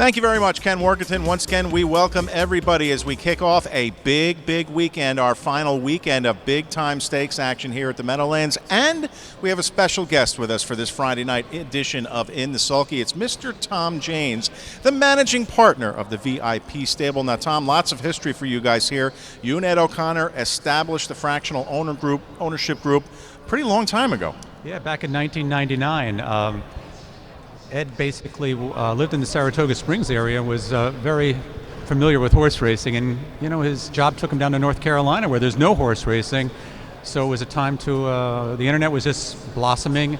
Thank you very much, Ken Workington. Once again, we welcome everybody as we kick off a big weekend, our final weekend of big-time stakes action here at the Meadowlands. And we have a special guest with us for this Friday night edition of In the Sulky. It's Mr. Tom Janes, the managing partner of the VIP stable. Now, Tom, lots of history for you guys here. You and Ed O'Connor established the fractional ownership group pretty long time ago. Yeah, back in 1999. Ed basically lived in the Saratoga Springs area and was very familiar with horse racing, and his job took him down to North Carolina where there's no horse racing. So it was a time to the internet was just blossoming,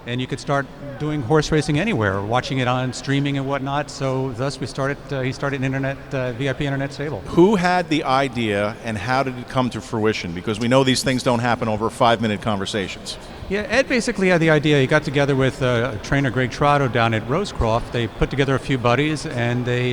and you could start doing horse racing anywhere, watching it on streaming and whatnot. So thus he started an VIP internet stable. Who had the idea and how did it come to fruition? Because we know these things don't happen over 5-minute conversations. Yeah, Ed basically had the idea. He got together with trainer Greg Trotto down at Rosecroft. They put together a few buddies and they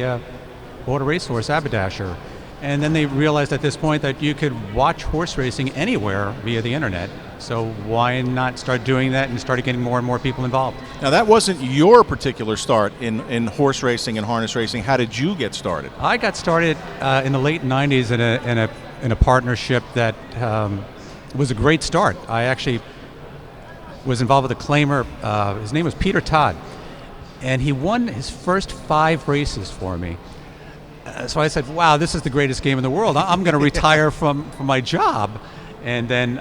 bought a racehorse, Haberdasher. And then they realized at this point that you could watch horse racing anywhere via the internet. So why not start doing that and started getting more and more people involved? Now, that wasn't your particular start in horse racing and harness racing. How did you get started? I got started in the late 90s in a partnership that was a great start. I actually was involved with a claimer. His name was Peter Todd, and he won his first 5 races for me. So I said, wow, this is the greatest game in the world. I'm going to retire from my job. And then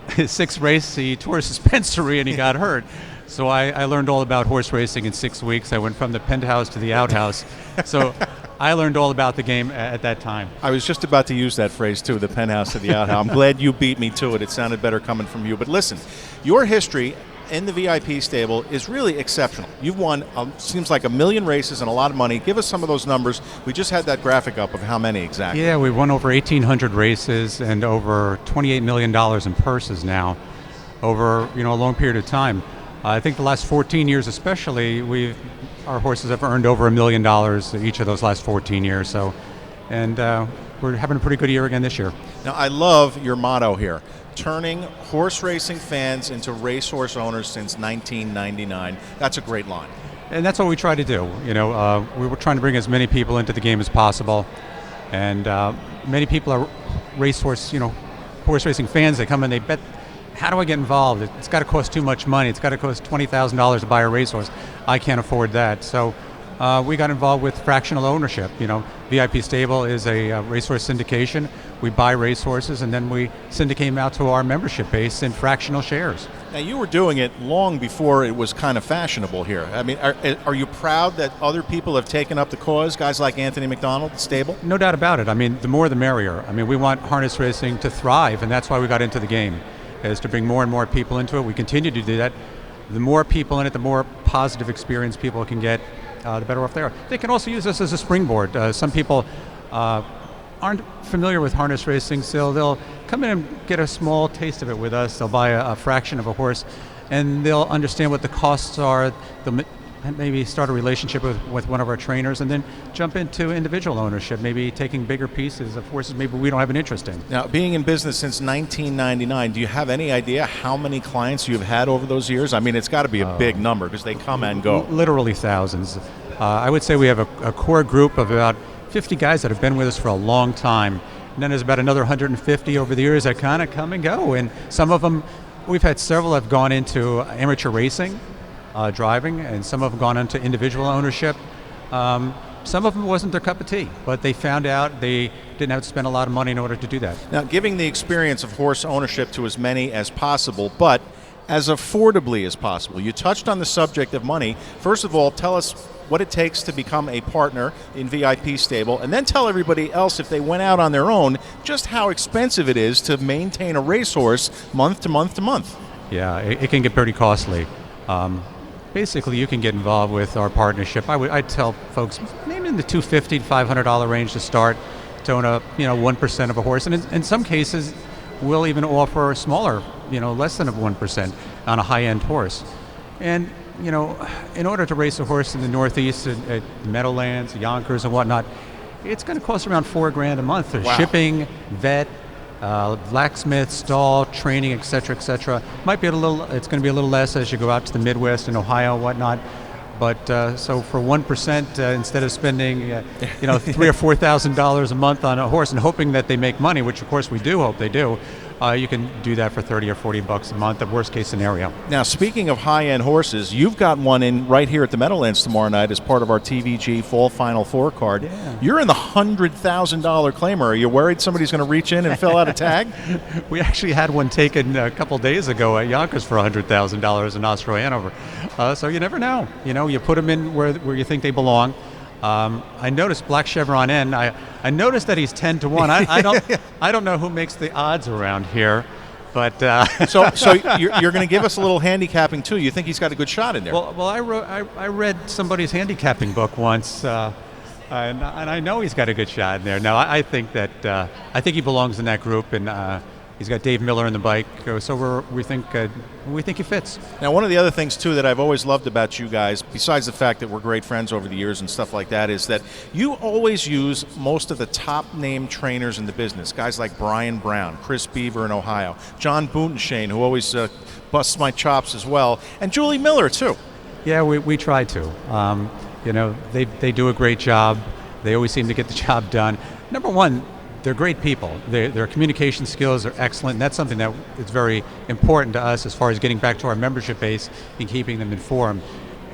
his 6th race, he tore his suspensory and he got hurt. So I learned all about horse racing in 6 weeks. I went from the penthouse to the outhouse. So I learned all about the game at that time. I was just about to use that phrase too, the penthouse to the outhouse. I'm glad you beat me to it. It sounded better coming from you. But listen, your history in the VIP stable is really exceptional. You've won, seems like 1 million races and a lot of money. Give us some of those numbers. We just had that graphic up of how many exactly. Yeah, we won over 1,800 races and over $28 million in purses now over a long period of time. I think the last 14 years especially, our horses have earned over $1 million each of those last 14 years. So, and we're having a pretty good year again this year. Now, I love your motto here, turning horse racing fans into racehorse owners since 1999. That's a great line. And that's what we try to do. We were trying to bring as many people into the game as possible. And many people are horse racing fans. They come and they bet, how do I get involved? It's got to cost too much money. It's got to cost $20,000 to buy a racehorse. I can't afford that. So we got involved with fractional ownership. VIP Stable is a racehorse syndication. We buy racehorses and then we syndicate them out to our membership base in fractional shares. Now, you were doing it long before it was kind of fashionable here. I mean, are you proud that other people have taken up the cause, guys like Anthony McDonald, the stable? No doubt about it. I mean, the more the merrier. I mean, we want harness racing to thrive, and that's why we got into the game, is to bring more and more people into it. We continue to do that. The more people in it, the more positive experience people can get, the better off they are. They can also use this as a springboard. Some people aren't familiar with harness racing, so they'll come in and get a small taste of it with us. They'll buy a fraction of a horse, and they'll understand what the costs are. They'll maybe start a relationship with one of our trainers, and then jump into individual ownership, maybe taking bigger pieces of horses maybe we don't have an interest in. Now, being in business since 1999, do you have any idea how many clients you've had over those years? I mean, it's got to be a big number because they come and go. Literally thousands. I would say we have a core group of about 50 guys that have been with us for a long time. And then there's about another 150 over the years that kind of come and go. And some of them, we've had several have gone into amateur racing, driving, and some have gone into individual ownership. Some of them wasn't their cup of tea, but they found out they didn't have to spend a lot of money in order to do that. Now, giving the experience of horse ownership to as many as possible, but as affordably as possible. You touched on the subject of money. First of all, tell us what it takes to become a partner in VIP Stable, and then tell everybody else, if they went out on their own, just how expensive it is to maintain a racehorse month to month to month. Yeah, it can get pretty costly. Basically, you can get involved with our partnership. I'd tell folks maybe in the $250 to $500 range to start, to own 1% of a horse, and in some cases, we'll even offer a smaller, less than 1% on a high-end horse. And in order to race a horse in the Northeast at Meadowlands, Yonkers, and whatnot, it's going to cost around $4,000 a month. There's shipping, vet, blacksmith, stall, training, etc., etc. It's going to be a little less as you go out to the Midwest and Ohio and whatnot. But so for 1%, instead of spending $3,000 or $4,000 a month on a horse and hoping that they make money, which of course we do hope they do, you can do that for $30 or $40 a month, the worst case scenario. Now, speaking of high-end horses, you've got one in right here at the Meadowlands tomorrow night as part of our TVG Fall Final Four card. Yeah. You're in the $100,000 claimer. Are you worried somebody's going to reach in and fill out a tag? We actually had one taken a couple days ago at Yonkers for $100,000 in Austro-Hanover. So you never know. You put them in where you think they belong. I noticed Black Chevron N. I noticed that he's 10-1. I don't know who makes the odds around here, but so you're going to give us a little handicapping too. You think he's got a good shot in there? Well, I read somebody's handicapping book once, and I know he's got a good shot in there. Now I think he belongs in that group, and he's got Dave Miller in the bike, so we think he fits. Now, one of the other things too that I've always loved about you guys, besides the fact that we're great friends over the years and stuff like that, is that you always use most of the top name trainers in the business. Guys like Brian Brown, Chris Beaver in Ohio, John Bootenshane, who always busts my chops as well, and Julie Miller too. Yeah, we try to. They do a great job. They always seem to get the job done. Number one, they're great people. Their communication skills are excellent, and that's something that is very important to us as far as getting back to our membership base and keeping them informed.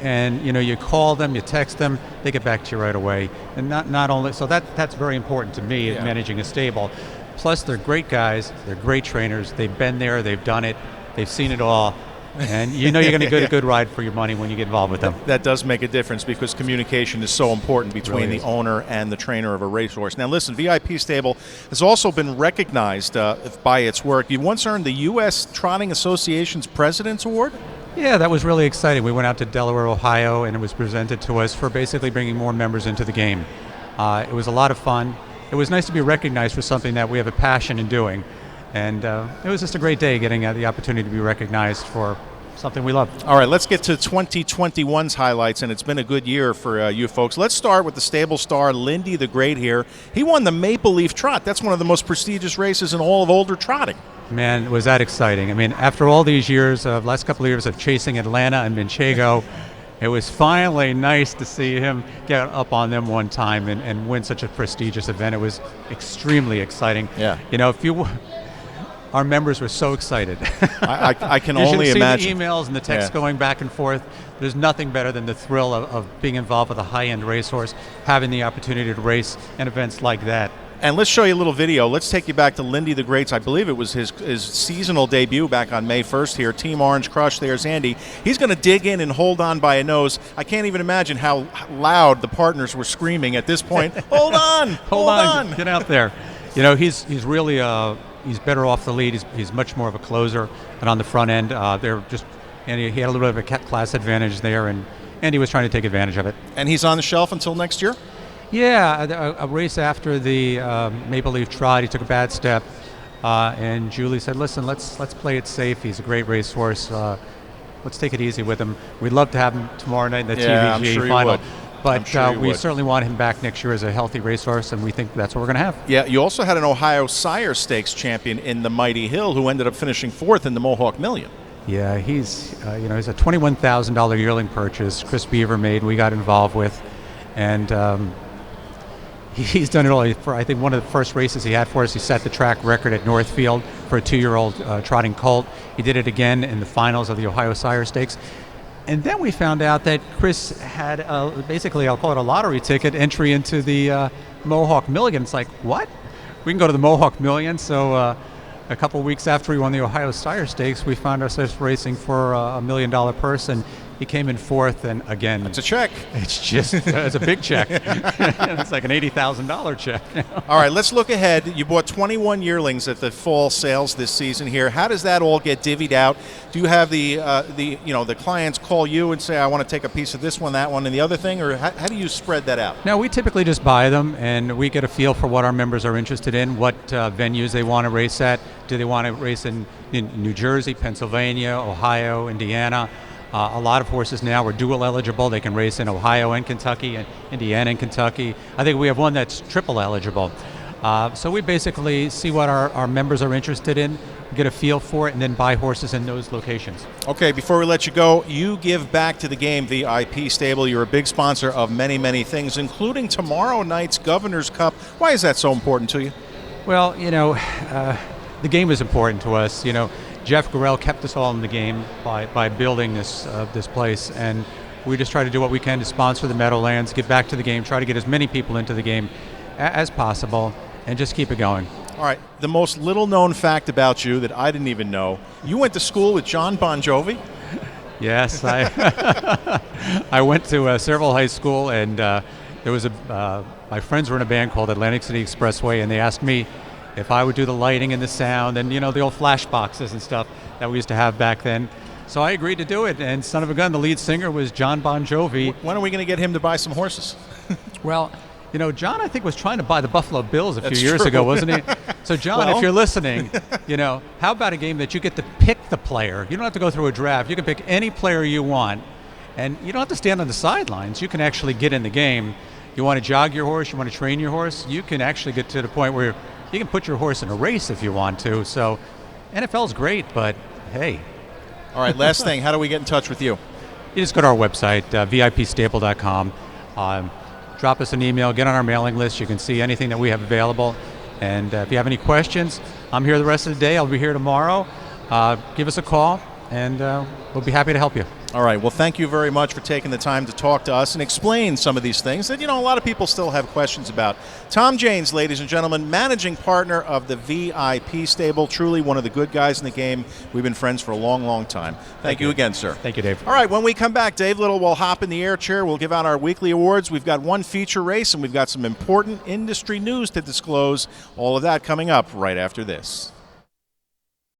And you call them, you text them, they get back to you right away. And not only so that's very important to me in managing a stable. Plus, they're great guys, they're great trainers. They've been there, they've done it, they've seen it all. And you're going to get a good ride for your money when you get involved with them. That does make a difference because communication is so important between the owner and the trainer of a racehorse. Now listen, VIP Stable has also been recognized by its work. You once earned the U.S. Trotting Association's President's Award? Yeah, that was really exciting. We went out to Delaware, Ohio, and it was presented to us for basically bringing more members into the game. It was a lot of fun. It was nice to be recognized for something that we have a passion in doing. And it was just a great day getting the opportunity to be recognized for something we love. All right, let's get to 2021's highlights, and it's been a good year for you folks. Let's start with the stable star, Lindy the Great here. He won the Maple Leaf Trot. That's one of the most prestigious races in all of older trotting. Man, was that exciting. I mean, after all these years, last couple of years of chasing Atlanta and Manchego, it was finally nice to see him get up on them one time and win such a prestigious event. It was extremely exciting. Yeah. Our members were so excited. I can you only imagine. See the emails and the texts going back and forth. There's nothing better than the thrill of being involved with a high-end racehorse, having the opportunity to race in events like that. And let's show you a little video. Let's take you back to Lindy the Great's. I believe it was his seasonal debut back on May 1st here. Team Orange Crush, there's Andy. He's going to dig in and hold on by a nose. I can't even imagine how loud the partners were screaming at this point. Hold on! Hold on! Get out there. He's really... He's better off the lead. He's much more of a closer, and on the front end, and he had a little bit of a class advantage there, and he was trying to take advantage of it. And he's on the shelf until next year? Yeah, a race after the Maple Leaf Trot, he took a bad step, and Julie said, "Listen, let's play it safe. He's a great racehorse. Let's take it easy with him. We'd love to have him tomorrow night in the TVG I'm sure final." You would. But we certainly want him back next year as a healthy racehorse, and we think that's what we're going to have. Yeah, you also had an Ohio Sire Stakes champion in the Mighty Hill who ended up finishing fourth in the Mohawk Million. Yeah, he's a $21,000 yearling purchase Chris Beaver made. We got involved with, and he's done it all. For I think one of the first races he had for us, he set the track record at Northfield for a 2-year-old trotting colt. He did it again in the finals of the Ohio Sire Stakes. And then we found out that Chris had basically, I'll call it a lottery ticket, entry into the Mohawk Million. It's like, what? We can go to the Mohawk Million. So a couple weeks after he won the Ohio Sire Stakes, we found ourselves racing for a $1 million purse, and he came in fourth. And again, it's a check. It's a big check. It's like an $80,000 check. All right, let's look ahead. You bought 21 yearlings at the fall sales this season here. How does that all get divvied out? Do you have the clients call you and say, I want to take a piece of this one, that one, and the other thing, or how do you spread that out? No, we typically just buy them, and we get a feel for what our members are interested in, what venues they want to race at. Do they want to race in New Jersey, Pennsylvania, Ohio, Indiana? A lot of horses now are dual eligible. They can race in Ohio and Kentucky, and Indiana and Kentucky. I think we have one that's triple eligible. So we basically see what our members are interested in. get a feel for it, and then buy horses in those locations. Okay, before we let you go, you give back to the game, VIP Stable. You're a big sponsor of many, many things, including tomorrow night's Governor's Cup. Why is that so important to you? Well, the game is important to us. Jeff Gorell kept us all in the game by building this place, and we just try to do what we can to sponsor the Meadowlands, get back to the game, try to get as many people into the game as possible, and just keep it going. All right, the most little-known fact about you that I didn't even know, you went to school with John Bon Jovi? Yes, I went to several high school, and there was my friends were in a band called Atlantic City Expressway, and they asked me if I would do the lighting and the sound and, the old flash boxes and stuff that we used to have back then. So I agreed to do it, and son of a gun, the lead singer was John Bon Jovi. When are we going to get him to buy some horses? Well, John, I think, was trying to buy the Buffalo Bills a few That's years true. ago, wasn't he? So, John, Well. if you're listening, how about a game that you get to pick the player? You don't have to go through a draft. You can pick any player you want, and you don't have to stand on the sidelines. You can actually get in the game. You want to jog your horse, you want to train your horse, you can actually get to the point where you can put your horse in a race if you want to. So, NFL's great, but hey. All right, last thing, how do we get in touch with you? You just go to our website, vipstable.com. Drop us an email, get on our mailing list. You can see anything that we have available. And if you have any questions, I'm here the rest of the day. I'll be here tomorrow. Give us a call, and we'll be happy to help you. All right, well, thank you very much for taking the time to talk to us and explain some of these things that, a lot of people still have questions about. Tom Janes, ladies and gentlemen, managing partner of the VIP Stable, truly one of the good guys in the game. We've been friends for a long, long time. Thank you again, sir. Thank you, Dave. All right, when we come back, Dave Little will hop in the air chair. We'll give out our weekly awards. We've got one feature race, and we've got some important industry news to disclose. All of that coming up right after this.